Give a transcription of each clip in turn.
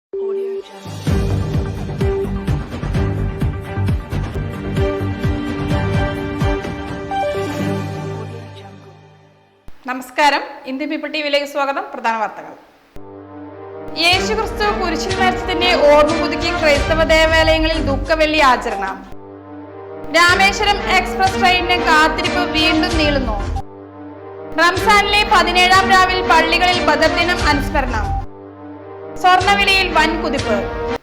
നമസ്കാരം, Indian people ടിവിയിലേക്ക് സ്വാഗതം. പ്രധാന വാർത്തകൾ. യേശുക്രിസ്തു കുരിശിൽ മരിച്ചതിന്റെ ഓർമ്മ പുതുക്കി ക്രൈസ്തവ ദേവാലയങ്ങളിൽ ദുഃഖവെള്ളി ആചരണം. രാമേശ്വരം എക്സ്പ്രസ് ട്രെയിനിന് കാത്തിരിപ്പ് വീണ്ടും നീളുന്നു. റംസാനിലെ 17ാം രാവിൽ പള്ളികളിൽ ബദർ ദിനം അനുസ്മരണം. സ്വർണവിലയിൽ വൻ കുതിപ്പ്.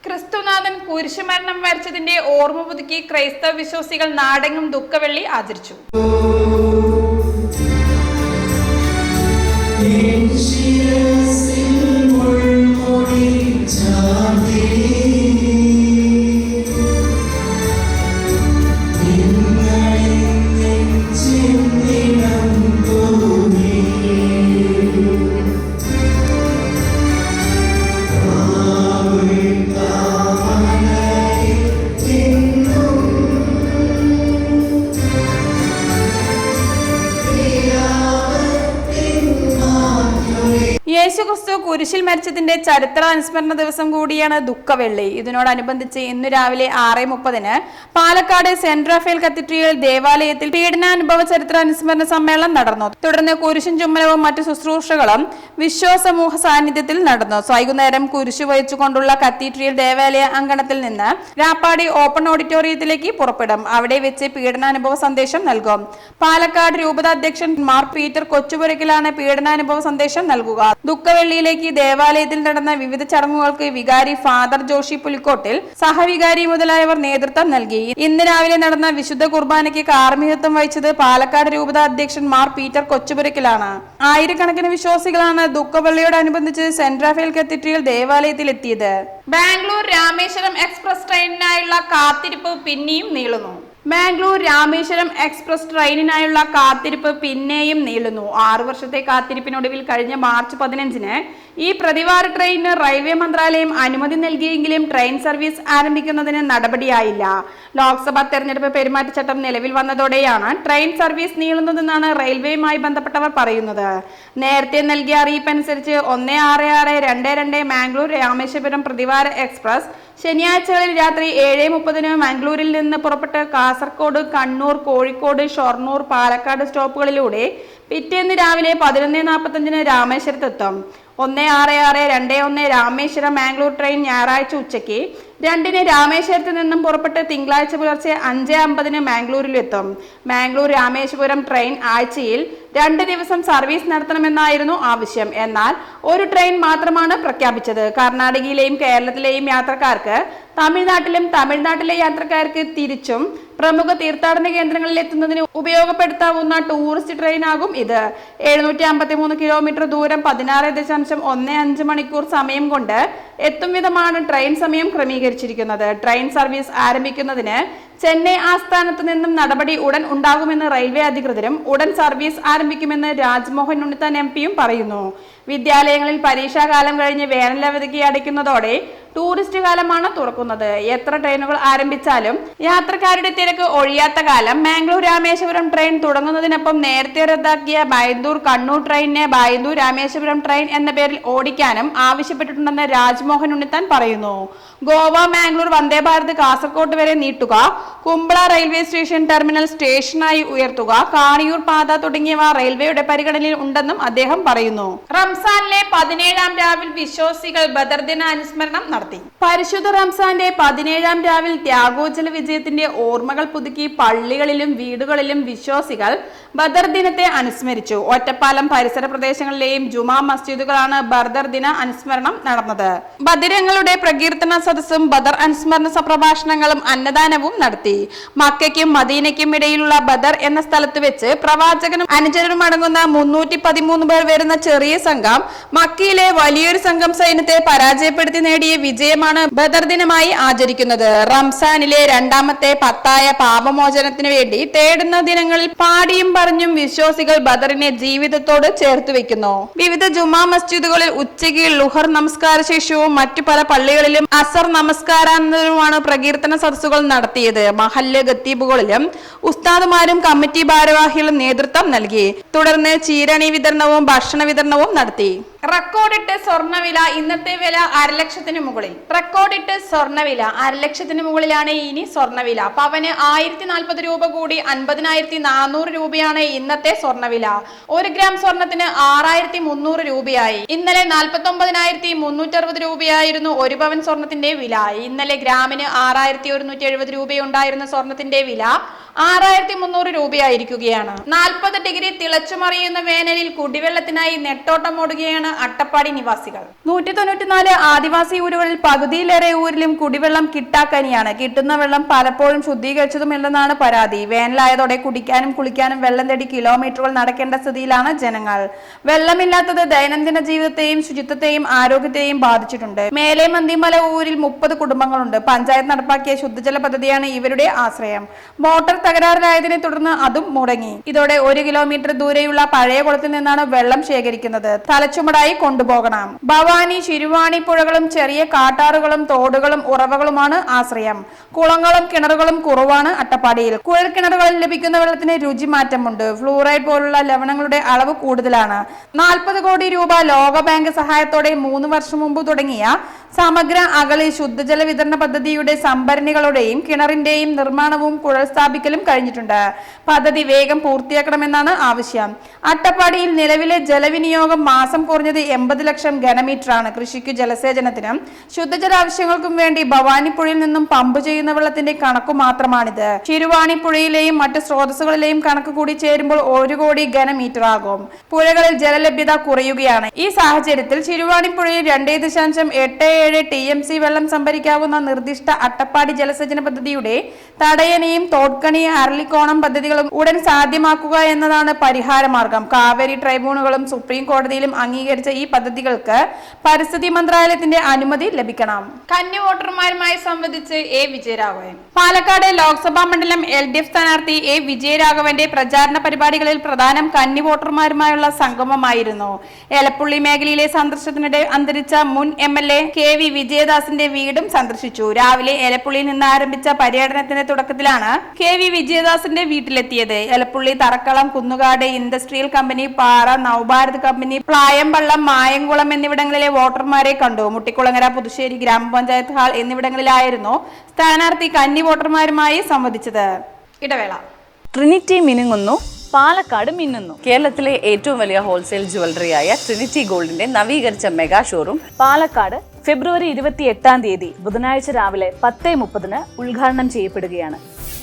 ക്രിസ്തുനാഥൻ കുരിശുമരണം വരിച്ചതിന്റെ ഓർമ്മ പുതുക്കി ക്രൈസ്തവ വിശ്വാസികൾ നാടെങ്ങും ദുഃഖവെള്ളി ആചരിച്ചു. യേശുക്രിസ്തു കുരിശിൽ മരിച്ചതിന്റെ ചരിത്രാനുസ്മരണ ദിവസം കൂടിയാണ് ദുഃഖവെള്ളി. ഇതിനോടനുബന്ധിച്ച് ഇന്ന് രാവിലെ 6:30 പാലക്കാട് സെന്റ് റാഫേൽ കത്തീഡ്രൽ ദേവാലയത്തിൽ പീഡനാനുഭവ ചരിത്രാനുസ്മരണ സമ്മേളനം നടന്നു. തുടർന്ന് കുരിശും ചുമലവും മറ്റു ശുശ്രൂഷകളും വിശ്വസമൂഹ സാന്നിധ്യത്തിൽ നടന്നു. വൈകുന്നേരം കുരിശു വഹിച്ചുകൊണ്ടുള്ള കത്തീഡ്രൽ ദേവാലയ അങ്കണത്തിൽ നിന്ന് രാപ്പാടി ഓപ്പൺ ഓഡിറ്റോറിയത്തിലേക്ക് പുറപ്പെടും. അവിടെ വെച്ച് പീഡനാനുഭവ സന്ദേശം നൽകും. പാലക്കാട് രൂപതാധ്യക്ഷൻ മാർ പീറ്റർ കൊച്ചുപുരയ്ക്കലാണ് പീഡനാനുഭവ സന്ദേശം നൽകുക. ദുഃഖവെള്ളിയിലേക്ക് ദേവാലയത്തിൽ നടന്ന വിവിധ ചടങ്ങുകൾക്ക് വികാരി ഫാദർ ജോഷി പുലിക്കോട്ടിൽ, സഹവികാരി മുതലായവർ നേതൃത്വം നൽകി. ഇന്ന് രാവിലെ നടന്ന വിശുദ്ധ കുർബാനയ്ക്ക് കാർമ്മികത്വം വഹിച്ചത് പാലക്കാട് രൂപതാ അധ്യക്ഷൻ മാർ പീറ്റർ കൊച്ചുപുരയ്ക്കലാണ്. ആയിരക്കണക്കിന് വിശ്വാസികളാണ് ദുഃഖവെള്ളിയോടനുബന്ധിച്ച് സെന്റ് റാഫേൽ കത്തീഡ്രൽ ദേവാലയത്തിൽ എത്തിയത്. ബാംഗ്ലൂർ രാമേശ്വരം എക്സ്പ്രസ് ട്രെയിനിനായുള്ള കാത്തിരിപ്പ് പിന്നെയും നീളുന്നു. ബാംഗ്ലൂർ രാമേശ്വരം എക്സ്പ്രസ് ട്രെയിനിനായുള്ള കാത്തിരിപ്പ് പിന്നെയും നീളുന്നു. 6 വർഷത്തെ കാത്തിരിപ്പിനൊടുവിൽ കഴിഞ്ഞ മാർച്ച് 15 ഈ പ്രതിവാര ട്രെയിനിന് റെയിൽവേ മന്ത്രാലയം അനുമതി നൽകിയെങ്കിലും ട്രെയിൻ സർവീസ് ആരംഭിക്കുന്നതിന് നടപടിയായില്ല. ലോക്സഭാ തെരഞ്ഞെടുപ്പ് പെരുമാറ്റച്ചട്ടം നിലവിൽ വന്നതോടെയാണ് ട്രെയിൻ സർവീസ് നീളുന്നതെന്നാണ് റെയിൽവേയുമായി ബന്ധപ്പെട്ടവർ പറയുന്നത്. നേരത്തെ നൽകിയ അറിയിപ്പനുസരിച്ച് 166222 മാംഗ്ലൂർ രാമേശ്വരം പ്രതിവാര എക്സ്പ്രസ് ശനിയാഴ്ചകളിൽ രാത്രി 7:30 മംഗളൂരിൽ നിന്ന് പുറപ്പെട്ട് കാസർഗോഡ്, കണ്ണൂർ, കോഴിക്കോട്, ഷൊർണൂർ, പാലക്കാട് സ്റ്റോപ്പുകളിലൂടെ പിറ്റേന്ന് രാവിലെ 11:45 രാമേശ്വരത്തെത്തും. 166221 രാമേശ്വരം മാംഗ്ലൂർ ട്രെയിൻ ഞായറാഴ്ച ഉച്ചയ്ക്ക് 2 രാമേശ്വരത്ത് നിന്നും പുറപ്പെട്ട് തിങ്കളാഴ്ച പുലർച്ചെ 5:50 മാംഗ്ലൂരിലെത്തും. മാംഗ്ലൂർ രാമേശ്വരം ട്രെയിൻ ആഴ്ചയിൽ 2 ദിവസം സർവീസ് നടത്തണമെന്നായിരുന്നു ആവശ്യം. എന്നാൽ ഒരു ട്രെയിൻ മാത്രമാണ് പ്രഖ്യാപിച്ചത്. കർണാടകയിലെയും കേരളത്തിലെയും യാത്രക്കാർക്ക് തമിഴ്നാട്ടിലെ യാത്രക്കാർക്ക് തിരിച്ചും പ്രമുഖ തീർത്ഥാടന കേന്ദ്രങ്ങളിൽ എത്തുന്നതിന് ഉപയോഗപ്പെടുത്താവുന്ന ടൂറിസ്റ്റ് ട്രെയിനാകും ഇത്. 753 കിലോമീറ്റർ ദൂരം 16.15 മണിക്കൂർ സമയം കൊണ്ട് എത്തും വിധമാണ് ട്രെയിൻ സമയം ക്രമീകരിച്ചിരിക്കുന്നത്. ട്രെയിൻ സർവീസ് ആരംഭിക്കുന്നതിന് ചെന്നൈ ആസ്ഥാനത്ത് നിന്നും നടപടി ഉടൻ ഉണ്ടാകുമെന്ന് റെയിൽവേ അധികൃതരും ഉടൻ സർവീസ് ആരംഭിക്കുമെന്ന് രാജ്മോഹൻ ഉണ്ണിത്താൻ MP പറയുന്നു. വിദ്യാലയങ്ങളിൽ പരീക്ഷാകാലം കഴിഞ്ഞ് വേനലവധിക്ക് അടയ്ക്കുന്നതോടെ ടൂറിസ്റ്റ് കാലമാണ് തുറക്കുന്നത്. എത്ര ട്രെയിനുകൾ ആരംഭിച്ചാലും യാത്രക്കാരുടെ തിരക്ക് ഒഴിയാത്ത കാലം മാംഗ്ലൂർ രാമേശ്വരം ട്രെയിൻ തുടങ്ങുന്നതിനൊപ്പം നേരത്തെ റദ്ദാക്കിയ ബൈന്ദൂർ കണ്ണൂർ ട്രെയിനിനെ ബൈന്ദൂർ രാമേശ്വരം ട്രെയിൻ എന്ന പേരിൽ ഓടിക്കാനും ആവശ്യപ്പെട്ടിട്ടുണ്ടെന്ന് രാജ്മോഹൻ ഉണ്ണിത്താൻ പറയുന്നു. ഗോവ മാംഗ്ലൂർ വന്ദേ ഭാരത് കാസർകോട്ട് വരെ നീട്ടുക, കുമ്പള റെയിൽവേ സ്റ്റേഷൻ ടെർമിനൽ സ്റ്റേഷനായി ഉയർത്തുക, കാണിയൂർ പാത തുടങ്ങിയവ റെയിൽവേയുടെ പരിഗണനയിൽ ഉണ്ടെന്നും അദ്ദേഹം പറയുന്നു. റംസാനിലെ 17ാം രാവിൽ വിശ്വാസികൾ ബദർ ദിന അനുസ്മരണം നടത്തി. പരിശുദ്ധ റംസാന്റെ 17ാം രാവിൽ ത്യാഗോജ്വല വിജയത്തിന്റെ ഓർമ്മകൾ പുതുക്കി പള്ളികളിലും വീടുകളിലും വിശ്വാസികൾ ബദർ ദിനത്തെ അനുസ്മരിച്ചു. ഒറ്റപ്പാലം പരിസര പ്രദേശങ്ങളിലെയും ജുമാ മസ്ജിദുകളാണ് ബദർ ദിന അനുസ്മരണം നടന്നത്. ബദിരങ്ങളുടെ പ്രകീർത്തന സദസ്സും ബദർ അനുസ്മരണ പ്രഭാഷണങ്ങളും അന്നദാനവും നടത്തി. മക്കയ്ക്കും മദീനയ്ക്കും ഇടയിലുള്ള ബദർ എന്ന സ്ഥലത്ത് വെച്ച് പ്രവാചകനും അനുചരനും അടങ്ങുന്ന 313 പേർ വരുന്ന ചെറിയ സംഘം മക്കയിലെ വലിയൊരു സംഘം സൈന്യത്തെ പരാജയപ്പെടുത്തി നേടിയ വിജയമാണ് ബദർ ദിനമായി ആചരിക്കുന്നത്. റംസാനിലെ 2ാമത്തെ പത്തായ പാപമോചനത്തിന് വേണ്ടി തേടുന്ന ദിനങ്ങളിൽ പാടിയും പറഞ്ഞും വിശ്വാസികൾ ബദറിനെ ജീവിതത്തോട് ചേർത്ത് വെക്കുന്നു. വിവിധ ജുമാ മസ്ജിദുകളിൽ ഉച്ചയ്ക്ക് ലുഹർ നമസ്കാര ശേഷവും മറ്റു പല പള്ളികളിലും അസർ നമസ്കാരാനന്തരവുമാണ് പ്രകീർത്തന സദസ്സുകൾ നടത്തിയത്. മഹല്ല് ഖത്തീബുകളിലും ഉസ്താദുമാരും കമ്മിറ്റി ഭാരവാഹികളും നേതൃത്വം നൽകി. തുടർന്ന് ചീരണി വിതരണവും ഭക്ഷണ വിതരണവും നടത്തി. റെക്കോർഡിട്ട് സ്വർണ്ണവില ഇന്നത്തെ വില 1,00,000 മുകളിൽ. റെക്കോർഡിട്ട് സ്വർണ്ണവില 1,00,000 മുകളിലാണ് ഇനി സ്വർണ്ണവില. പവന് 1,040 രൂപ കൂടി 50,400 രൂപയാണ് ഇന്നത്തെ സ്വർണ്ണവില. 1 ഗ്രാം സ്വർണത്തിന് 6,300 രൂപയായി. ഇന്നലെ 49,360 രൂപയായിരുന്നു 1 പവൻ സ്വർണത്തിന്റെ വില. ഇന്നലെ ഗ്രാമിന് 6,170 രൂപയുണ്ടായിരുന്ന സ്വർണത്തിന്റെ വില 6,300 രൂപയായിരിക്കുകയാണ്. 40 ഡിഗ്രി തിളച്ചുമറിയുന്ന വേനലിൽ കുടിവെള്ളത്തിനായി നെട്ടോട്ടമോടുകയാണ് അട്ടപ്പാടി നിവാസികൾ. 194 ആദിവാസി ഊരുകളിൽ പകുതിയിലേറെ ഊരിലും കുടിവെള്ളം കിട്ടാക്കനിയാണ്. കിട്ടുന്ന വെള്ളം പലപ്പോഴും ശുദ്ധീകരിച്ചതുമില്ലെന്നാണ് പരാതി. വേനലായതോടെ കുടിക്കാനും കുളിക്കാനും വെള്ളം തേടി കിലോമീറ്ററുകൾ നടക്കേണ്ട സ്ഥിതിയിലാണ് ജനങ്ങൾ. വെള്ളമില്ലാത്തത് ദൈനംദിന ജീവിതത്തെയും ശുചിത്വത്തെയും ആരോഗ്യത്തെയും ബാധിച്ചിട്ടുണ്ട്. മേലെ മന്തിമല ഊരിൽ 30 കുടുംബങ്ങളുണ്ട്. പഞ്ചായത്ത് നടപ്പാക്കിയ ശുദ്ധജല പദ്ധതിയാണ് ഇവരുടെ ആശ്രയം. മോട്ടോർ തകരാറിലായതിനെ തുടർന്ന് അതും മുടങ്ങി. ഇതോടെ 1 കിലോമീറ്റർ ദൂരെയുള്ള പഴയ കുളത്തിൽ നിന്നാണ് വെള്ളം ശേഖരിക്കുന്നത്. തലച്ചുമടായി കൊണ്ടുപോകണം. ഭവാനി, ശിരുവാണി പുഴകളും ചെറിയ കാട്ടാറുകളും തോടുകളും ഉറവകളുമാണ് ആശ്രയം. കുളങ്ങളും കിണറുകളും കുറവാണ് അട്ടപ്പാടിയിൽ. കുഴൽ കിണറുകളിൽ ലഭിക്കുന്ന വെള്ളത്തിന് രുചി മാറ്റമുണ്ട്. ഫ്ലൂറൈഡ് പോലുള്ള ലവണങ്ങളുടെ അളവ് കൂടുതലാണ്. 40 കോടി രൂപ ലോകബാങ്ക് സഹായത്തോടെ 3 വർഷം മുമ്പ് തുടങ്ങിയ സമഗ്ര അഗളി ശുദ്ധജല വിതരണ പദ്ധതിയുടെ സംഭരണികളുടെയും കിണറിന്റെയും നിർമ്മാണവും കുഴൽ സ്ഥാപിക്കലും കഴിഞ്ഞിട്ടുണ്ട്. പദ്ധതി വേഗം പൂർത്തിയാക്കണമെന്നാണ് ആവശ്യം. അട്ടപ്പാടിയിൽ നിലവിലെ ജലവിനിയോഗം മാസം കുറഞ്ഞത് 80 ലക്ഷം ഘനമീറ്ററാണ്. കൃഷിക്ക് ജലസേചനത്തിനും ശുദ്ധജല ആവശ്യങ്ങൾക്കും വേണ്ടി ഭവാനിപ്പുഴയിൽ നിന്നും പമ്പ് ചെയ്യുന്ന വെള്ളത്തിന്റെ കണക്കു മാത്രമാണിത്. ശിരുവാണിപ്പുഴയിലെയും മറ്റ് സ്രോതസ്സുകളിലെയും കണക്ക് കൂടി ചേരുമ്പോൾ 1 കോടി ഘനമീറ്റർ ആകും. പുഴകളിൽ ജലലഭ്യത കുറയുകയാണ്. ഈ സാഹചര്യത്തിൽ ശിരുവാണിപ്പുഴയിൽ 2.87 TMC വെള്ളം സംഭരിക്കാവുന്ന നിർദ്ദിഷ്ട അട്ടപ്പാടി ജലസേചന പദ്ധതിയുടെ തടയണയും തോട്ട്കണി അരളിക്കോണം പദ്ധതികളും ഉടൻ സാധ്യമാക്കുക എന്നതാണ് പരിഹാരമാർഗം. കാവേരി ട്രൈബ്യൂണലുകളും സുപ്രീം കോടതിയിലും അംഗീകരിച്ച ഈ പദ്ധതികൾക്ക് പരിസ്ഥിതി മന്ത്രാലയത്തിന്റെ അനുമതി ലഭിക്കണം. കന്നി വോട്ടർമാരുമായി സംവദിച്ച് എ വിജയരാഘവൻ. പാലക്കാട് ലോക്സഭാ മണ്ഡലം LDF സ്ഥാനാർത്ഥി എ വിജയരാഘവന്റെ പ്രചാരണ പരിപാടികളിൽ പ്രധാനം കന്നി വോട്ടർമാരുമായുള്ള സംഗമമായിരുന്നു. എലപ്പുള്ളി മേഖലയിലെ സന്ദർശനത്തിനിടെ അന്തരിച്ച മുൻ MLA KV വിജയദാസിന്റെ വീടും സന്ദർശിച്ചു. രാവിലെ എലപ്പുള്ളിയിൽ നിന്ന് ആരംഭിച്ച പര്യടനത്തിന്റെ തുടക്കത്തിലാണ് KV വിജയദാസിന്റെ വീട്ടിലെത്തിയത്. Elappully, Tharakkalam, Kunnukad industrial company, Para, Navabharat company, പ്ലായംപള്ളം, മായംകുളം എന്നിവിടങ്ങളിലെ വോട്ടർമാരെ കണ്ടു. മുട്ടിക്കുളങ്ങര, പുതുശ്ശേരി ഗ്രാമപഞ്ചായത്ത് ഹാൾ എന്നിവിടങ്ങളിലായിരുന്നു സ്ഥാനാർത്ഥി കന്നി വോട്ടർമാരുമായി സംവദിച്ചത്. ഇടവേള. ട്രിനിറ്റി മിനുങ്ങുന്നു, പാലക്കാട് മിന്നുന്നു. കേരളത്തിലെ ഏറ്റവും വലിയ ഹോൾസെയിൽ ജ്വല്ലറിയായ ട്രിനിറ്റി ഗോൾഡിന്റെ നവീകരിച്ച മെഗാ ഷോറൂം പാലക്കാട് ഫെബ്രുവരി 28 ബുധനാഴ്ച രാവിലെ 10:30 ഉദ്ഘാടനം ചെയ്യപ്പെടുകയാണ്.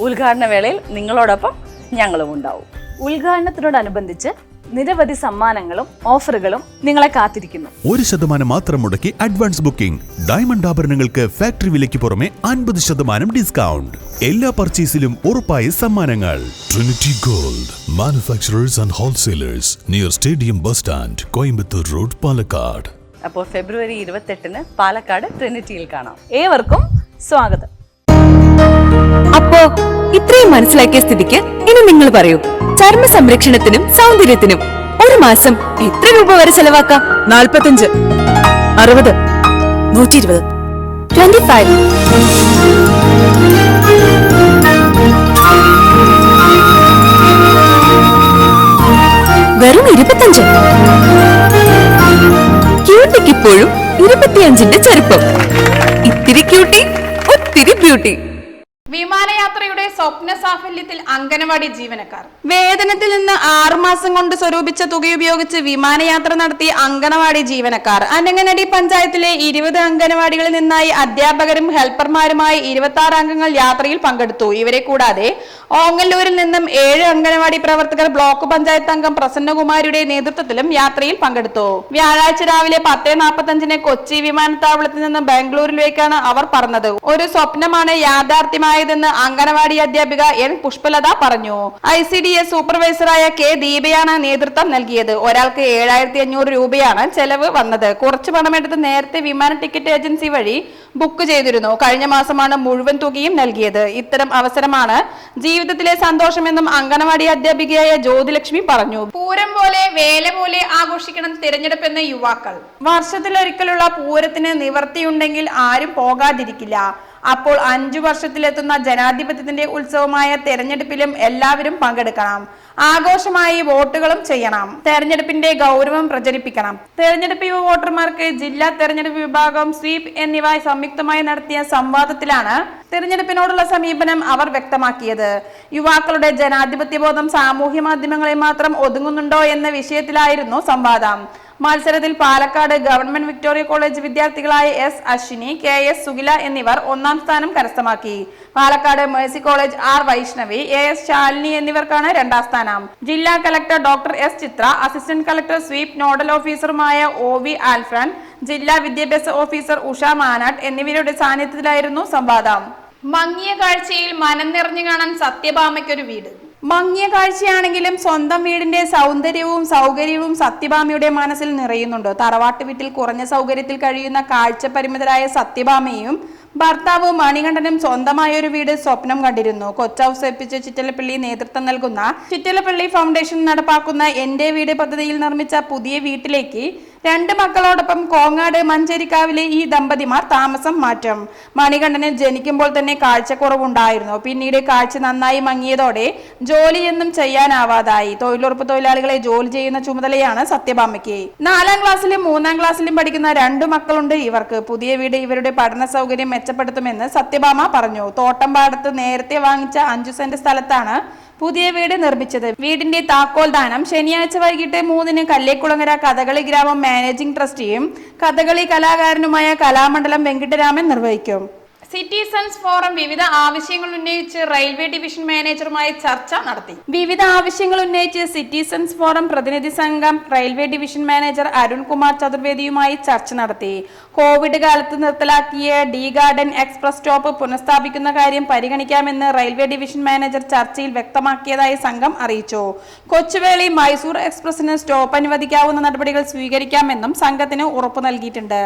ഉദ്ഘാടന വേളയിൽ നിങ്ങളോടൊപ്പം ഞങ്ങളും ഉണ്ടാവും. ഉദ്ഘാടനത്തിനോടനുബന്ധിച്ച് നിരവധി സമ്മാനങ്ങളും ഓഫറുകളും നിങ്ങളെ കാത്തിരിക്കുന്നു. 1% മാത്രം മുടക്കി അഡ്വാൻസ് ബുക്കിംഗ്. ഡയമണ്ട് ആഭരണങ്ങൾക്ക് ഫാക്ടറി വിലയ്ക്ക് പുറമെ 50% ഡിസ്കൗണ്ട്. എല്ലാ പർച്ചേസിലും ഉറപ്പായ സമ്മാനങ്ങൾ. Trinity gold, manufacturers and wholesalers, near stadium bus stand, Coimbatore road, Palakkad. അപ്പോൾ ഫെബ്രുവരി 28 പാലക്കാട് ട്രിനിറ്റിയിൽ കാണാം. ഏവർക്കും സ്വാഗതം. അപ്പോ ഇത്രയും മനസ്സിലാക്കിയ സ്ഥിതിക്ക് ഇനി നിങ്ങൾ പറയൂ, ചർമ്മ സംരക്ഷണത്തിനും സൗന്ദര്യത്തിനും 1 മാസം എത്ര രൂപ വരെ ചെലവാക്കാം? 45, 60, 120, 25. വെറും 25. ക്യൂട്ടിക്ക് ഇപ്പോഴും 25ന്റെ ചെറുപ്പം. ഇത്തിരി ക്യൂട്ടി, ഒത്തിരി ബ്യൂട്ടി. വിമാനയാത്രയുടെ സ്വപ്ന സാഫല്യത്തിൽ അംഗനവാടി ജീവനക്കാർ. വേതനത്തിൽ നിന്ന് 6 മാസം കൊണ്ട് സ്വരൂപിച്ച തുകയുപയോഗിച്ച് വിമാനയാത്ര നടത്തിയ അംഗനവാടി ജീവനക്കാർ. അനങ്ങനടി പഞ്ചായത്തിലെ 20 അംഗനവാടികളിൽ നിന്നായി അധ്യാപകരും ഹെൽപ്പർമാരുമായി 26 അംഗങ്ങൾ യാത്രയിൽ പങ്കെടുത്തു. ഇവരെ കൂടാതെ ഓങ്ങല്ലൂരിൽ നിന്നും 7 അംഗനവാടി പ്രവർത്തകർ ബ്ലോക്ക് പഞ്ചായത്ത് അംഗം പ്രസന്നകുമാരിയുടെ നേതൃത്വത്തിലും യാത്രയിൽ പങ്കെടുത്തു. വ്യാഴാഴ്ച രാവിലെ 10:45 കൊച്ചി വിമാനത്താവളത്തിൽ നിന്ന് ബാംഗ്ലൂരിലേക്കാണ് അവർ പറന്നത്. ഒരു സ്വപ്നമാണ് യാഥാർത്ഥ്യമായതെന്ന് അംഗനവാടി അധ്യാപിക N പുഷ്പലത പറഞ്ഞു. ICDS സൂപ്പർവൈസറായ K ദീപയാണ് നേതൃത്വം നൽകിയത്. ഒരാൾക്ക് 7,500 രൂപയാണ് ചെലവ് വന്നത്. കുറച്ച് പണമെടുത്ത് നേരത്തെ വിമാന ടിക്കറ്റ് ഏജൻസി വഴി ബുക്ക് ചെയ്തിരുന്നു. കഴിഞ്ഞ മാസമാണ് മുഴുവൻ തുകയും നൽകിയത്. ഇത്തരം അവസരമാണ് ജീവിതത്തിലെ സന്തോഷമെന്നും അംഗനവാടി അധ്യാപികയായ ജ്യോതിലക്ഷ്മി പറഞ്ഞു. പൂരം പോലെ വേല പോലെ ആഘോഷിക്കണം തിരഞ്ഞെടുപ്പെന്ന യുവാക്കൾ. വർഷത്തിലൊരിക്കലുള്ള പൂരത്തിന് നിവർത്തിയുണ്ടെങ്കിൽ ആരും പോകാതിരിക്കില്ല. അപ്പോൾ 5 വർഷത്തിലെത്തുന്ന ജനാധിപത്യത്തിന്റെ ഉത്സവമായ തെരഞ്ഞെടുപ്പിലും എല്ലാവരും പങ്കെടുക്കണം. ആഘോഷമായി വോട്ടുകളും ചെയ്യണം. തെരഞ്ഞെടുപ്പിന്റെ ഗൗരവം പ്രചരിപ്പിക്കണം. തെരഞ്ഞെടുപ്പ് യുവ വോട്ടർമാർക്ക് ജില്ലാ തെരഞ്ഞെടുപ്പ് വിഭാഗം, സ്വീപ് എന്നിവ സംയുക്തമായി നടത്തിയ സംവാദത്തിലാണ് തെരഞ്ഞെടുപ്പിനോടുള്ള സമീപനം അവർ വ്യക്തമാക്കിയത്. യുവാക്കളുടെ ജനാധിപത്യ ബോധം സാമൂഹ്യ മാധ്യമങ്ങളിൽ മാത്രം ഒതുങ്ങുന്നുണ്ടോ എന്ന വിഷയത്തിലായിരുന്നു സംവാദം. മത്സരത്തിൽ പാലക്കാട് ഗവൺമെന്റ് വിക്ടോറിയ കോളേജ് വിദ്യാർത്ഥികളായ S Aswini, K S Sugila എന്നിവർ 1ാം സ്ഥാനം കരസ്ഥമാക്കി. Palakkad Mercy college R Vaishnavi, A S Shalini എന്നിവർക്കാണ് 2ാം സ്ഥാനം. ജില്ലാ collector doctor S Chitra, assistant collector SVEEP nodal ഓഫീസറുമായ ഒ വി ആൽഫ്രൻ, ജില്ലാ വിദ്യാഭ്യാസ ഓഫീസർ ഉഷ മാനാട്ട് എന്നിവരുടെ സാന്നിധ്യത്തിലായിരുന്നു സംവാദം. മങ്ങിയ കാഴ്ചയിൽ മനം നിറഞ്ഞു കാണാൻ സത്യഭാമയ്ക്കൊരു വീട്. മങ്ങിയ കാഴ്ചയാണെങ്കിലും സ്വന്തം വീടിന്റെ സൗന്ദര്യവും സൗകര്യവും സത്യഭാമയുടെ മനസ്സിൽ നിറയുന്നുണ്ട്. തറവാട്ട് വീട്ടിൽ കുറഞ്ഞ സൗകര്യത്തിൽ കഴിയുന്ന കാഴ്ച പരിമിതരായ സത്യഭാമയും ഭർത്താവ് മണികണ്ഠനും സ്വന്തമായ ഒരു വീട് സ്വപ്നം കണ്ടിരുന്നു. കൊച്ചൌസ് എപ്പിച്ച് ചിറ്റലപ്പള്ളി നേതൃത്വം നൽകുന്ന ചിറ്റലപ്പള്ളി ഫൗണ്ടേഷൻ നടപ്പാക്കുന്ന എന്റെ വീട് പദ്ധതിയിൽ നിർമ്മിച്ച പുതിയ വീട്ടിലേക്ക് 2 മക്കളോടൊപ്പം കോങ്ങാട് മഞ്ചേരിക്കാവിലെ ഈ ദമ്പതിമാർ താമസം മാറ്റും. മണികണ്ഠന് ജനിക്കുമ്പോൾ തന്നെ കാഴ്ചക്കുറവുണ്ടായിരുന്നു. പിന്നീട് കാഴ്ച നന്നായി മങ്ങിയതോടെ ജോലിയൊന്നും ചെയ്യാനാവാതായി. തൊഴിലുറപ്പ് തൊഴിലാളികളെ ജോലി ചെയ്യുന്ന ചുമതലയാണ് സത്യഭാമയ്ക്ക്. 4ാം ക്ലാസ്സിലും 3ാം ക്ലാസ്സിലും പഠിക്കുന്ന 2 മക്കളുണ്ട് ഇവർക്ക്. പുതിയ വീട് ഇവരുടെ പഠന സൗകര്യം മെച്ചപ്പെടുത്തുമെന്ന് സത്യഭാമ പറഞ്ഞു. തോട്ടംപാടത്ത് നേരത്തെ വാങ്ങിച്ച 5 സെന്റ് സ്ഥലത്താണ് പുതിയ വീട് നിർമ്മിച്ചത്. വീടിന്റെ താക്കോൽ ദാനം ശനിയാഴ്ച വൈകിട്ട് 3-ന് കല്ലേക്കുളങ്ങര കഥകളി ഗ്രാമം മാനേജിംഗ് ട്രസ്റ്റിയും കഥകളി കലാകാരനുമായ കലാമണ്ഡലം വെങ്കിട്ടരാമൻ നിർവഹിക്കും. സിറ്റിസൺസ് ഫോറം വിവിധ ആവശ്യങ്ങൾ ഉന്നയിച്ച് റെയിൽവേ ഡിവിഷൻ മാനേജറുമായി ചർച്ച നടത്തി. വിവിധ ആവശ്യങ്ങൾ ഉന്നയിച്ച് സിറ്റിസൺസ് ഫോറം പ്രതിനിധി സംഘം റെയിൽവേ ഡിവിഷൻ മാനേജർ അരുൺകുമാർ ചതുർവേദിയുമായി ചർച്ച നടത്തി. കോവിഡ് കാലത്ത് നിർത്തലാക്കിയ ഡി ഗാർഡൻ എക്സ്പ്രസ് സ്റ്റോപ്പ് പുനഃസ്ഥാപിക്കുന്ന കാര്യം പരിഗണിക്കാമെന്ന് റെയിൽവേ ഡിവിഷൻ മാനേജർ ചർച്ചയിൽ വ്യക്തമാക്കിയതായി സംഘം അറിയിച്ചു. കൊച്ചുവേളി മൈസൂർ എക്സ്പ്രസിന് സ്റ്റോപ്പ് അനുവദിക്കാവുന്ന നടപടികൾ സ്വീകരിക്കാമെന്നും സംഘത്തിന് ഉറപ്പു നൽകിയിട്ടുണ്ട്.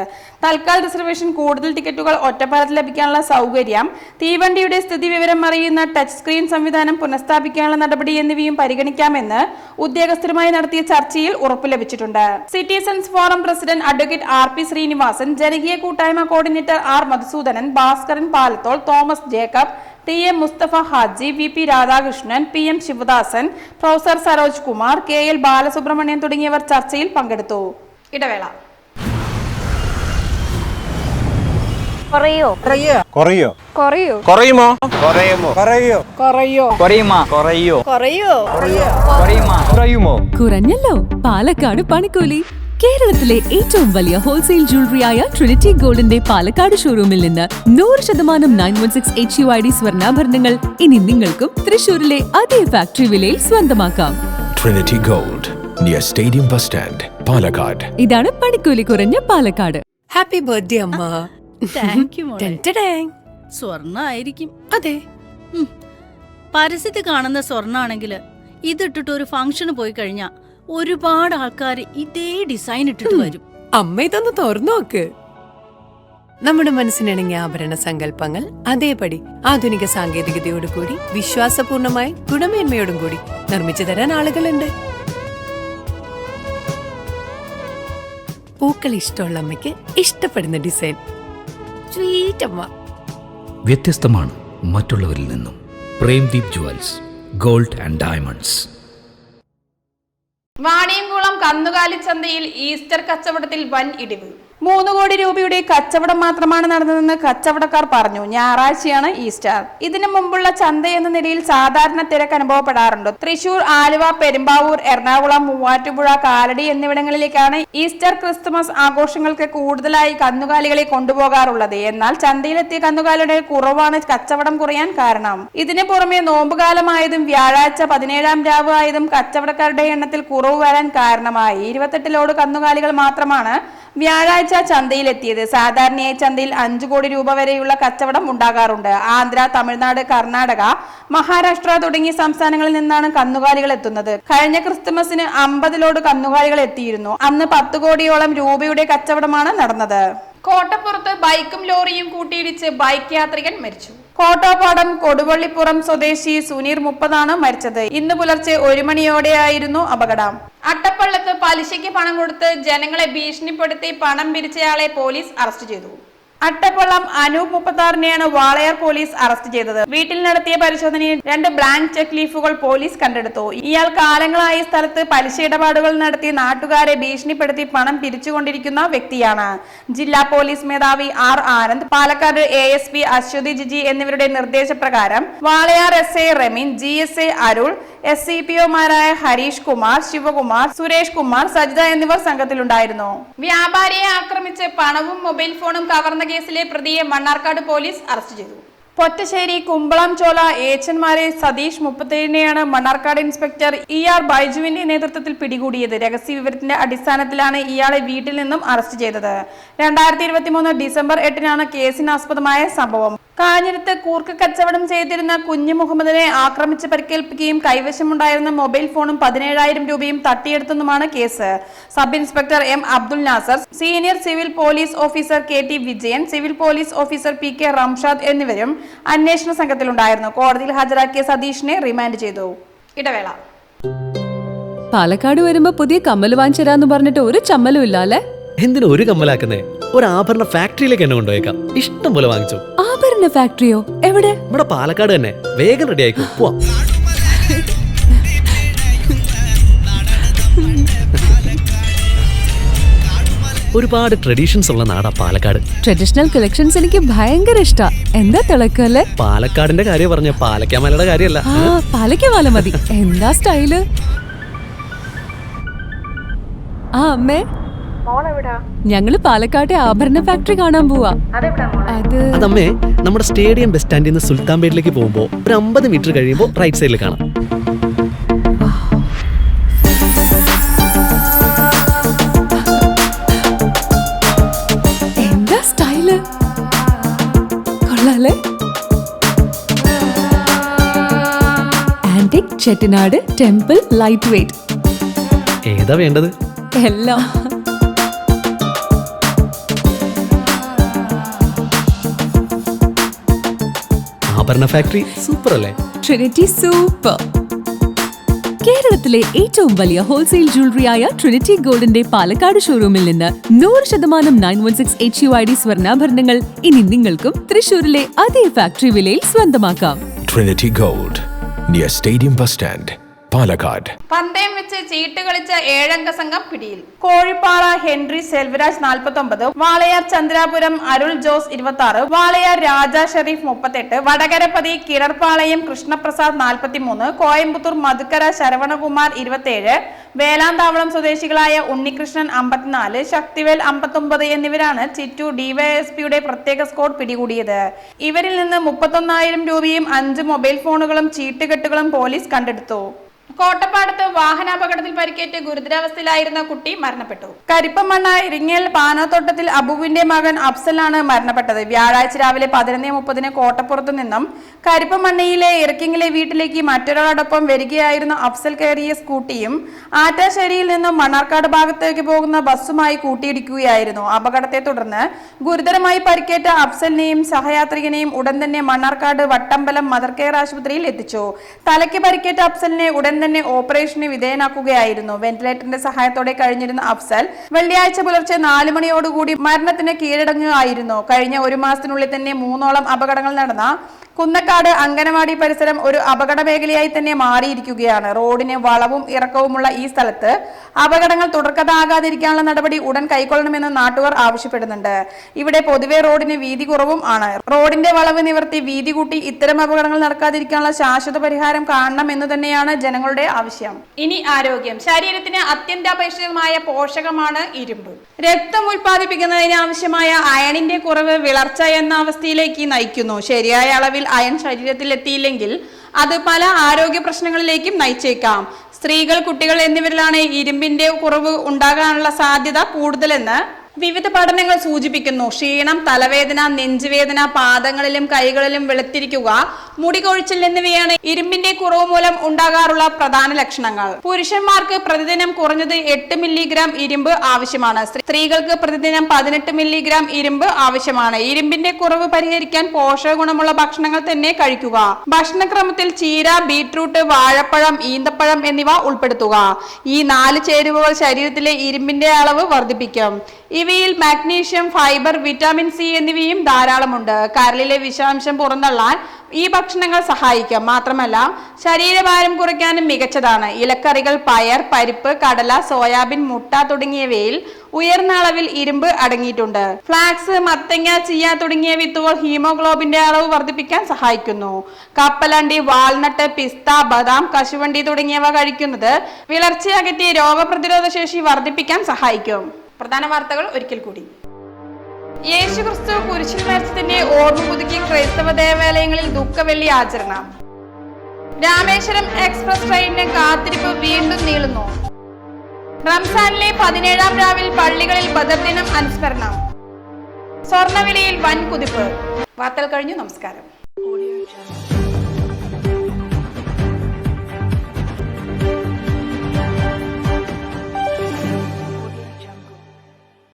തൽക്കാൽ റിസർവേഷൻ, കൂടുതൽ ടിക്കറ്റുകൾ ഒറ്റപ്പാലത്ത് ലഭിക്കാനുള്ള സൗകര്യം, തീവണ്ടിയുടെ സ്ഥിതി വിവരം അറിയുന്ന ടച്ച് സ്ക്രീൻ സംവിധാനം പുനഃസ്ഥാപിക്കാനുള്ള നടപടി എന്നിവയും പരിഗണിക്കാമെന്ന് ഉദ്യോഗസ്ഥരുമായി നടത്തിയ ചർച്ചയിൽ ഉറപ്പു ലഭിച്ചിട്ടുണ്ട്. Citizens forum president advocate R P Sreenivasan, ജനകീയ കൂട്ടായ്മ coordinator R Madhusoodanan, Bhaskaran Palathol, Thomas Jacob, T M Musthafa Haji, V P Radhakrishnan, P M Sivadasan, professor Saroj Kumar, K L Balasubramanian തുടങ്ങിയവർ ചർച്ചയിൽ പങ്കെടുത്തു. ഇടവേള. കുറയോ കുറയോ കുറയോ കുറയുമോ കുറയുമോ കുറയോ കുറയോ കുറയുമോ കുറയോ കുറയോ കുറയുമോ കുറയുമോ കുറഞ്ഞല്ലോ. പാലക്കാട് പണിക്കൂലി. കേരളത്തിലെ ഏറ്റവും വലിയ ഹോൾസെയിൽ ജ്വല്ലറിയായ ട്രിനിറ്റി ഗോൾഡിന്റെ പാലക്കാട് ഷോറൂമിൽ നിന്ന് 100% 916 HUID സ്വർണ്ണാഭരണങ്ങൾ ഇനി നിങ്ങൾക്കും തൃശൂരിലെ അതേ ഫാക്ടറി വിലയിൽ സ്വന്തമാക്കാം. Trinity Gold, near Stadium Bus Stand, Palakkad. ഇതാണ് പണിക്കൂലി കുറഞ്ഞ പാലക്കാട്. ഹാപ്പി ബർത്ത്ഡേ അമ്മ. താങ്ക് യു മോളെ. ടെൻറ്റഡാങ്. സ്വർണ്ണായിരിക്കും. അതെ, പരസ്യത്തിൽ കാണുന്ന സ്വർണ്ണാണെങ്കില് ഇതിട്ടിട്ട് ഒരു ഫംഗ്ഷന് പോയി കഴിഞ്ഞാ ഒരുപാട് ആൾക്കാർ ഇതേ ഡിസൈൻ ഇട്ടിട്ട് വരും. അമ്മ ഇതൊന്ന് തുറന്നു നോക്ക്. നമ്മുടെ മനസ്സിനിണങ്ങിയ ആഭരണ സങ്കല്പങ്ങൾ അതേപടി ആധുനിക സാങ്കേതികതയോടു കൂടി വിശ്വാസപൂർണമായി ഗുണമേന്മയോടും കൂടി നിർമ്മിച്ചു തരാൻ ആളുകളുണ്ട്. പൂക്കൾ ഇഷ്ടമുള്ള അമ്മയ്ക്ക് ഇഷ്ടപ്പെടുന്ന ഡിസൈൻ. സ്വീറ്റ് അമ്മ. വ്യത്യസ്തമാണ് മറ്റുള്ളവരിൽ നിന്നും. Premdeep jewels, gold and diamonds. Vaniyamkulam കന്നുകാലി ചന്തയിൽ ഈസ്റ്റർ കച്ചവടത്തിൽ വൻ ഇടിവ്. 3 കോടി രൂപയുടെ കച്ചവടം മാത്രമാണ് നടന്നതെന്ന് കച്ചവടക്കാർ പറഞ്ഞു. ഞായറാഴ്ചയാണ് ഈസ്റ്റർ. ഇതിനു മുമ്പുള്ള ചന്ത എന്ന നിലയിൽ സാധാരണ തിരക്ക് അനുഭവപ്പെടാറുണ്ട്. തൃശൂർ, ആലുവ, പെരുമ്പാവൂർ, എറണാകുളം, മൂവാറ്റുപുഴ, കാലടി എന്നിവിടങ്ങളിലേക്കാണ് ഈസ്റ്റർ, ക്രിസ്തുമസ് ആഘോഷങ്ങൾക്ക് കൂടുതലായി കന്നുകാലികളെ കൊണ്ടുപോകാറുള്ളത്. എന്നാൽ ചന്തയിലെത്തിയ കന്നുകാലിയുടെ കുറവാണ് കച്ചവടം കുറയാൻ കാരണം. ഇതിനു പുറമെ നോമ്പുകാലമായതും വ്യാഴാഴ്ച 17ാം രാവ് ആയതും കച്ചവടക്കാരുടെ എണ്ണത്തിൽ കുറവ് വരാൻ കാരണമായി. 28 ലോഡ് കന്നുകാലികൾ മാത്രമാണ് വ്യാഴാഴ്ച ചന്തയിലെത്തിയത്. സാധാരണയായി ചന്തയിൽ 5 കോടി രൂപ വരെയുള്ള കച്ചവടം ഉണ്ടാകാറുണ്ട്. ആന്ധ്ര, തമിഴ്നാട്, കർണാടക, മഹാരാഷ്ട്ര തുടങ്ങിയ സംസ്ഥാനങ്ങളിൽ നിന്നാണ് കന്നുകാലികൾ എത്തുന്നത്. കഴിഞ്ഞ ക്രിസ്തുമസിന് 50 ലോഡ് കന്നുകാലികൾ എത്തിയിരുന്നു. അന്ന് 10 കോടിയോളം രൂപയുടെ കച്ചവടമാണ് നടന്നത്. കോട്ടപ്പുറത്ത് ബൈക്കും ലോറിയും കൂട്ടിയിടിച്ച് ബൈക്ക് യാത്രികൻ മരിച്ചു. കോട്ടോപ്പാടം കൊടുവള്ളിപ്പുറം സ്വദേശി സുനീർ 30 മരിച്ചത്. ഇന്ന് പുലർച്ചെ 1 മണിയോടെയായിരുന്നു അപകടം. അട്ടപ്പള്ളത്ത് പലിശയ്ക്ക് പണം കൊടുത്ത് ജനങ്ങളെ ഭീഷണിപ്പെടുത്തി പണം പിരിച്ചയാളെ പോലീസ് അറസ്റ്റ് ചെയ്തു. അട്ടക്കൊള്ളം അനൂപ് 36-നെയാണ് വാളയാർ പോലീസ് അറസ്റ്റ് ചെയ്തത്. വീട്ടിൽ നടത്തിയ പരിശോധനയിൽ 2 ബ്ലാങ്ക് ചെക്ക് ലീഫുകൾ പോലീസ് കണ്ടെടുത്തു. ഇയാൾ കാലങ്ങളായി സ്ഥലത്ത് പലിശ ഇടപാടുകൾ നടത്തി നാട്ടുകാരെ ഭീഷണിപ്പെടുത്തി പണം പിരിച്ചുകൊണ്ടിരിക്കുന്ന വ്യക്തിയാണ്. ജില്ലാ പോലീസ് മേധാവി ആർ ആനന്ദ്, പാലക്കാട് ASP അശ്വതി ജിജി എന്നിവരുടെ നിർദ്ദേശപ്രകാരം വാളയാർ SI റമീൻ, GSI അരുൾ, SCPOമാരായ ഹരീഷ് കുമാർ, ശിവകുമാർ, സുരേഷ് കുമാർ, സജിത എന്നിവർ സംഘത്തിലുണ്ടായിരുന്നു. വ്യാപാരിയെ ആക്രമിച്ച് പണവും മൊബൈൽ ഫോണും കവർന്ന കേസിലെ പ്രതിയെ മണ്ണാർക്കാട് പോലീസ് അറസ്റ്റ് ചെയ്തു. പൊറ്റശ്ശേരി കുമ്പളം ചോല ഏച്ചന്മാരെ സതീഷ് 37-നെയാണ് മണ്ണാർക്കാട് ഇൻസ്പെക്ടർ ER ബൈജുവിന്റെ നേതൃത്വത്തിൽ പിടികൂടിയത്. രഹസ്യ വിവരത്തിന്റെ അടിസ്ഥാനത്തിലാണ് ഇയാളെ വീട്ടിൽ നിന്നും അറസ്റ്റ് ചെയ്തത്. 2023 ഡിസംബർ 8-നാണ് കേസിനാസ്പദമായ സംഭവം. കാഞ്ഞിരത്ത് കൂർക്ക് കച്ചവടം ചെയ്തിരുന്ന കുഞ്ഞു മുഹമ്മദിനെ ആക്രമിച്ച് പരിക്കേൽപ്പിക്കുകയും കൈവശമുണ്ടായിരുന്ന മൊബൈൽ ഫോണും 17,000 രൂപയും തട്ടിയെടുത്തെന്നുമാണ് case. Sub inspector M Abdul Nasar, senior civil police officer KT Vijayan, civil police officer PK Ramshad എന്നിവരും അന്വേഷണ സംഘത്തിലുണ്ടായിരുന്നു. കോടതിയിൽ ഹാജരാക്കിയ സതീഷിനെ റിമാൻഡ് ചെയ്തു. ഇടവേള. പാലക്കാട് വരുമ്പോ പുതിയ കമ്മൽ വാങ്ങിച്ചരാന്ന് പറഞ്ഞിട്ട് ഒരു ചമ്മലും ഇല്ല അല്ലേ? എന്തിനു ഒരു കമ്മലാക്കുന്നേ? ഒരു ആഭരണ ഫാക്ടറിയിലേക്ക് എന്നെ കൊണ്ടുപോയേക്കാം. ഇഷ്ടം പോലെ വാങ്ങിച്ചു. ആഭരണ ഫാക്ടറിയോ? എവിടെ? നമ്മുടെ പാലക്കാട് തന്നെ. വേഗം റെഡി ആയിക്കോ, പോവാം. ഒരുപാട് ട്രഡീഷൻസ് ഉള്ള നാടാ പാലക്കാട്. ട്രഡീഷണൽ കളക്ഷൻസ് എനിക്ക് ഭയങ്കര ഇഷ്ടാ. എന്താ തിളക്കല്ലേ? പാലക്കാടിന്റെ കാര്യം പറഞ്ഞ പാലക്കാമലയുടെ കാര്യമല്ല. പാലക്കാമല മതി. എന്താ സ്റ്റൈല്? അമ്മേ, ഞങ്ങള് പാലക്കാട്ടെ ആഭരണ ഫാക്ടറി കാണാൻ പോവാ. അതമ്മേ, നമ്മുടെ സ്റ്റേഡിയം ബസ് സ്റ്റാൻഡിൽ നിന്ന് സുൽത്താൻപേട്ടിലേക്ക് പോകുമ്പോ ഒരു 50 മീറ്റർ കഴിയുമ്പോ റൈറ്റ് സൈഡിൽ കാണാം. എന്താ സ്റ്റൈല്? കൊള്ളാലേ? Antique Chettinad temple light weight. ഏതാ വേണ്ടത്? എല്ലാം. ആഭരണ ഫാക്ടറി സൂപ്പർ അല്ലേ? Trinity super. കേരളത്തിലെ ഏറ്റവും വലിയ ഹോൾസെയിൽ ജ്വല്ലറിയായ ട്രിനിറ്റി ഗോൾഡിന്റെ പാലക്കാട് ഷോറൂമിൽ നിന്ന് 100% 916 HUID സ്വർണ്ണാഭരണങ്ങൾ ഇനി നിങ്ങൾക്കും തൃശൂരിലെ അതേ ഫാക്ടറി വിലയിൽ സ്വന്തമാക്കാം. Trinity Gold, near Stadium Bus Stand, Palakkad. പന്തയം വെച്ച് ചീട്ട് കളിച്ച 7-അംഗ സംഘം പിടിയിൽ. കോഴിപ്പാള ഹെൻറി സെൽവരാജ് 49, വാളയാർ ചന്ദ്രാപുരം അരുൾ ജോസ് 26, വാളയാർ രാജ ഷെരീഫ് 38, വടകരപ്പതി കിടർപ്പാളയം കൃഷ്ണപ്രസാദ് 43, കോയമ്പത്തൂർ മധുക്കര ശരവണകുമാർ 27, വേലാന്താവളം സ്വദേശികളായ ഉണ്ണികൃഷ്ണൻ 54, ശക്തിവേൽ 59 എന്നിവരാണ് ചിറ്റൂർ DYSPയുടെ പ്രത്യേക സ്ക്വാഡ് പിടികൂടിയത്. ഇവരിൽ നിന്ന് 31,000 രൂപയും 5 മൊബൈൽ ഫോണുകളും ചീട്ടുകെട്ടുകളും പോലീസ് കണ്ടെടുത്തു. കോട്ടപ്പാടത്ത് വാഹനാപകടത്തിൽ പരിക്കേറ്റ് ഗുരുതരാവസ്ഥയിലായിരുന്ന കുട്ടി മരണപ്പെട്ടു. കരിപ്പമണ്ണ ഇരിങ്ങൽ പാനത്തോട്ടത്തിൽ അബുവിന്റെ മകൻ അഫ്സലാണ് മരണപ്പെട്ടത്. വ്യാഴാഴ്ച രാവിലെ 11:30 കോട്ടപ്പുറത്തു നിന്നും കരിപ്പമണ്ണയിലെ ഇറക്കിങ്ങിലെ വീട്ടിലേക്ക് മറ്റൊരാളോടൊപ്പം വരികയായിരുന്ന അഫ്സൽ കയറിയ സ്കൂട്ടിയും ആറ്റാശ്ശേരിയിൽ നിന്നും മണ്ണാർക്കാട് ഭാഗത്തേക്ക് പോകുന്ന ബസ്സുമായി കൂട്ടിയിടിക്കുകയായിരുന്നു. അപകടത്തെ തുടർന്ന് ഗുരുതരമായി പരിക്കേറ്റ അഫ്സലിനെയും സഹയാത്രികനെയും ഉടൻ തന്നെ മണ്ണാർക്കാട് വട്ടമ്പലം മദർ കെയർ ആശുപത്രിയിൽ എത്തിച്ചു. തലയ്ക്ക് പരിക്കേറ്റ അഫ്സലിനെ ഉടൻ തന്നെ ഓപ്പറേഷന് വിധേയനാക്കുകയായിരുന്നു. വെന്റിലേറ്ററിന്റെ സഹായത്തോടെ കഴിഞ്ഞിരുന്ന അഫ്സൽ വെള്ളിയാഴ്ച പുലർച്ചെ 4 മണിയോടുകൂടി മരണത്തിന് കീഴടങ്ങുകയായിരുന്നു. കഴിഞ്ഞ 1 മാസത്തിനുള്ളിൽ തന്നെ 3ഓളം അപകടങ്ങൾ നടന്ന കുന്നക്കാട് അങ്കനവാടി പരിസരം ഒരു അപകട മേഖലയായി തന്നെ മാറിയിരിക്കുകയാണ്. റോഡിന് വളവും ഇറക്കവുമുള്ള ഈ സ്ഥലത്ത് അപകടങ്ങൾ തുടർക്കഥാകാതിരിക്കാനുള്ള നടപടി ഉടൻ കൈക്കൊള്ളണമെന്ന് നാട്ടുകാർ ആവശ്യപ്പെടുന്നുണ്ട്. ഇവിടെ പൊതുവെ റോഡിന് വീതി കുറവും ആണ്. റോഡിന്റെ വളവ് നിവർത്തി വീതി കൂട്ടി ഇത്തരം അപകടങ്ങൾ നടക്കാതിരിക്കാനുള്ള ശാശ്വത പരിഹാരം കാണണം എന്ന് തന്നെയാണ് ജനങ്ങളുടെ ആവശ്യം. ഇനി ആരോഗ്യം. ശരീരത്തിന് അത്യന്താപേക്ഷിതമായ പോഷകമാണ് ഇരുമ്പ്. രക്തം ഉൽപ്പാദിപ്പിക്കുന്നതിന് ആവശ്യമായ അയണിന്റെ കുറവ് വിളർച്ച എന്ന അവസ്ഥയിലേക്ക് നയിക്കുന്നു. ശരിയായ അളവിൽ അയൺ ശരീരത്തിൽ എത്തിയില്ലെങ്കിൽ അത് പല ആരോഗ്യ പ്രശ്നങ്ങളിലേക്കും നയിച്ചേക്കാം. സ്ത്രീകൾ, കുട്ടികൾ എന്നിവരിലാണ് ഇരുമ്പിന്റെ കുറവ് ഉണ്ടാകാനുള്ള സാധ്യത കൂടുതലെന്ന് വിവിധ പഠനങ്ങൾ സൂചിപ്പിക്കുന്നു. ക്ഷീണം, തലവേദന, നെഞ്ചുവേദന, പാദങ്ങളിലും കൈകളിലും വെളുത്തിരിക്കുക മുടി കൊഴിച്ചിൽ എന്നിവയാണ് ഇരുമ്പിന്റെ കുറവ് മൂലം ഉണ്ടാകാറുള്ള പ്രധാന ലക്ഷണങ്ങൾ. പുരുഷന്മാർക്ക് പ്രതിദിനം കുറഞ്ഞത് 8 മില്ലിഗ്രാം ഇരുമ്പ് ആവശ്യമാണ്. സ്ത്രീകൾക്ക് പ്രതിദിനം 18 മില്ലിഗ്രാം ഇരുമ്പ് ആവശ്യമാണ്. ഇരുമ്പിന്റെ കുറവ് പരിഹരിക്കാൻ പോഷക ഗുണമുള്ള ഭക്ഷണങ്ങൾ തന്നെ കഴിക്കുക. ഭക്ഷണക്രമത്തിൽ ചീര, ബീട്രൂട്ട്, വാഴപ്പഴം, ഈന്തപ്പഴം എന്നിവ ഉൾപ്പെടുത്തുക. ഈ 4 ചേരുവകൾ ശരീരത്തിലെ ഇരുമ്പിന്റെ അളവ് വർദ്ധിപ്പിക്കും. ഇവയിൽ മാഗ്നീഷ്യം, ഫൈബർ, വിറ്റാമിൻ സി എന്നിവയും ധാരാളമുണ്ട്. കരളിലെ വിഷാംശം പുറന്തള്ളാൻ ഈ ഭക്ഷണങ്ങൾ സഹായിക്കും. മാത്രമല്ല ശരീരഭാരം കുറയ്ക്കാനും മികച്ചതാണ്. ഇലക്കറികൾ, പയർ, പരിപ്പ്, കടല, സോയാബീൻ, മുട്ട തുടങ്ങിയവയിൽ ഉയർന്ന അളവിൽ ഇരുമ്പ് അടങ്ങിയിട്ടുണ്ട്. ഫ്ലാക്സ്, മത്തങ്ങ, ചിയ തുടങ്ങിയ വിത്തുകൾ ഹീമോഗ്ലോബിന്റെ അളവ് വർദ്ധിപ്പിക്കാൻ സഹായിക്കുന്നു. കപ്പലണ്ടി, വാൾനട്ട്, പിസ്ത, ബദാം, കശുവണ്ടി തുടങ്ങിയവ കഴിക്കുന്നത് വിളർച്ച അകറ്റി രോഗപ്രതിരോധ ശേഷി വർദ്ധിപ്പിക്കാൻ സഹായിക്കും. പ്രധാന വാർത്തകൾ ഒരിക്കൽ കൂടി. യേശുക്രിസ്തു കുരിശിൽ മരിച്ചതിന്റെ ഓർമ്മ പുതുക്കി ക്രൈസ്തവ ദേവാലയങ്ങളിൽ ദുഃഖവെള്ളി ആചരണം. രാമേശ്വരം എക്സ്പ്രസ് ട്രെയിനിന് കാത്തിരിപ്പ് വീണ്ടും നീളുന്നു. റംസാനിലെ 17ാം രാവിൽ പള്ളികളിൽ ബദർ ദിനം അനുസ്മരണം. സ്വർണ്ണവിലയിൽ വൻ കുതിപ്പ്. വാർത്തകൾ കഴിഞ്ഞു. നമസ്കാരം.